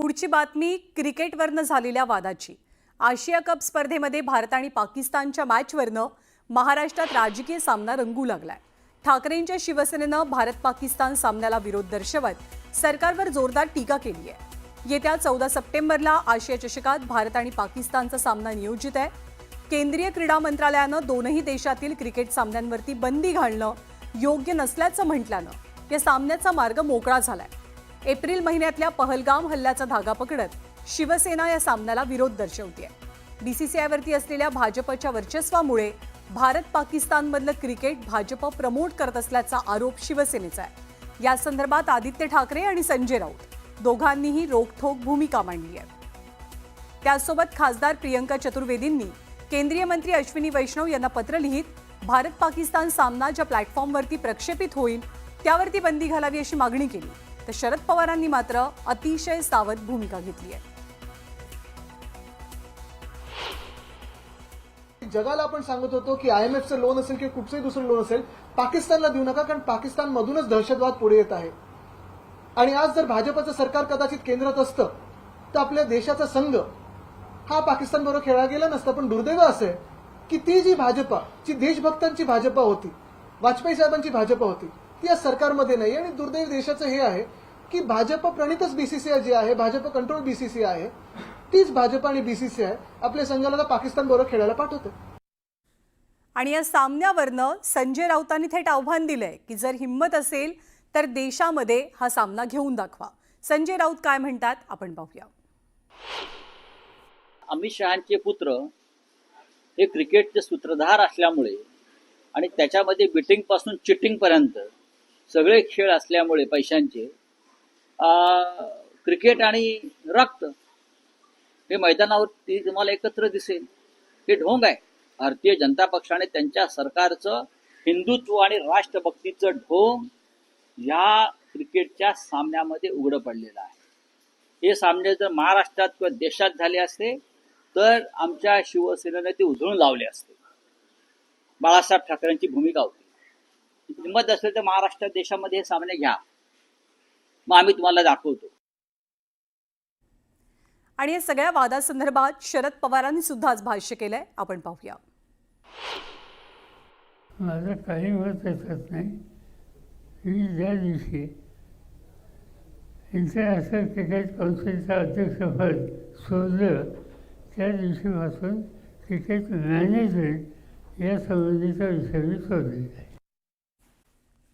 पुढची बातमी क्रिकेटवरनं झालेल्या वादाची। आशिया कप स्पर्धेमध्ये भारत आणि पाकिस्तानच्या मॅचवरनं महाराष्ट्रात राजकीय सामना रंगू लागलाय। ठाकरेंच्या शिवसेनेनं भारत पाकिस्तान सामन्याला विरोध दर्शवत सरकारवर जोरदार टीका केली आहे। येत्या 14 सप्टेंबरला आशिया चषकात भारत आणि पाकिस्तानचा सामना नियोजित आहे। केंद्रीय क्रीडा मंत्रालयानं दोनही देशातील क्रिकेट सामन्यांवरती बंदी घालणं योग्य नसल्याचं म्हटल्यानं या सामन्याचा मार्ग मोकळा झालाय। एप्रिल महिन्यातल्या पहलगाम हल्ल्याचा धागा पकडत शिवसेना या सामन्याला विरोध दर्शवते। बीसीसीआयवरती असलेल्या भाजपच्या वर्चस्वामुळे भारत पाकिस्तानमधलं क्रिकेट भाजप प्रमोट करत असल्याचा आरोप शिवसेनेचा आहे। या संदर्भात आदित्य ठाकरे आणि संजय राऊत दोघांनीही रोखठोक भूमिका मांडली आहे। त्यासोबत खासदार प्रियंका चतुर्वेदींनी केंद्रीय मंत्री अश्विनी वैष्णव यांना पत्र लिहित भारत पाकिस्तान सामना ज्या प्लॅटफॉर्मवरती प्रक्षेपित होईल त्यावरती बंदी घालावी अशी मागणी केली। तर शरद पवारांनी मात्र अतिशय सावध भूमिका घेतली आहे। जगाला आपण सांगत होतो की आयएमएफचं लोन असेल किंवा कुठचंही दुसरं लोन असेल पाकिस्तानला देऊ नका, कारण पाकिस्तानमधूनच दहशतवाद पुढे येत आहे। आणि आज जर भाजपचं सरकार कदाचित केंद्रात असतं तर आपल्या देशाचा संघ हा पाकिस्तान बरोबर खेळला गेला नसता। पण दुर्दैव असं आहे की ती जी भाजपा, जी देशभक्तांची भाजपा होती, वाजपेयी साहेबांची भाजपा होती, ती या सरकारमध्ये नाही। आणि दुर्दैव देशाचं हे आहे की भाजप प्रणितच बीसीसीआय जे आहे, भाजप कंट्रोल बीसीसीआय आहे, तीच भाजप आणि बीसीसीआय आपल्या संघाला पाकिस्तान बरोबर खेळायला पाठवते। आणि या सामन्यावरनं संजय राऊतांनी थेट आव्हान दिलंय की जर हिम्मत असेल तर देशामध्ये हा सामना घेऊन दाखवा। संजय राऊत काय म्हणतात आपण पाहूया। अमित शहांचे पुत्र हे क्रिकेटचे सूत्रधार असल्यामुळे आणि त्याच्यामध्ये बेटिंग पासून चिटिंग पर्यंत सगळे खेळ असल्यामुळे पैशांचे क्रिकेट आणि रक्त हे मैदानावरती तुम्हाला एकत्र दिसेल। हे ढोंग आहे। भारतीय जनता पक्षाने त्यांच्या सरकारचं हिंदुत्व आणि राष्ट्रभक्तीचं ढोंग या क्रिकेटच्या सामन्यामध्ये उघडं पडलेलं आहे। हे सामने जर महाराष्ट्रात किंवा देशात झाले असते तर आमच्या शिवसेनेने ते उधळून लावले असते। बाळासाहेब ठाकरेंची भूमिका होती, हिंमत असेल तर महाराष्ट्रात देशामध्ये हे सामने घ्या, मग आम्ही तुम्हाला दाखवतो। आणि या सगळ्या वादासंदर्भात शरद पवारांनी सुद्धा आज भाष्य केलंय, आपण पाहूया। माझं काही मत असत नाही की ज्या दिवशी इंटरनॅशनल क्रिकेट काउन्सिलचं अध्यक्षपद सोडलं त्या दिवशीपासून क्रिकेट मॅनेजमेंट या संबंधीचा विषय मी सोडलेला आहे।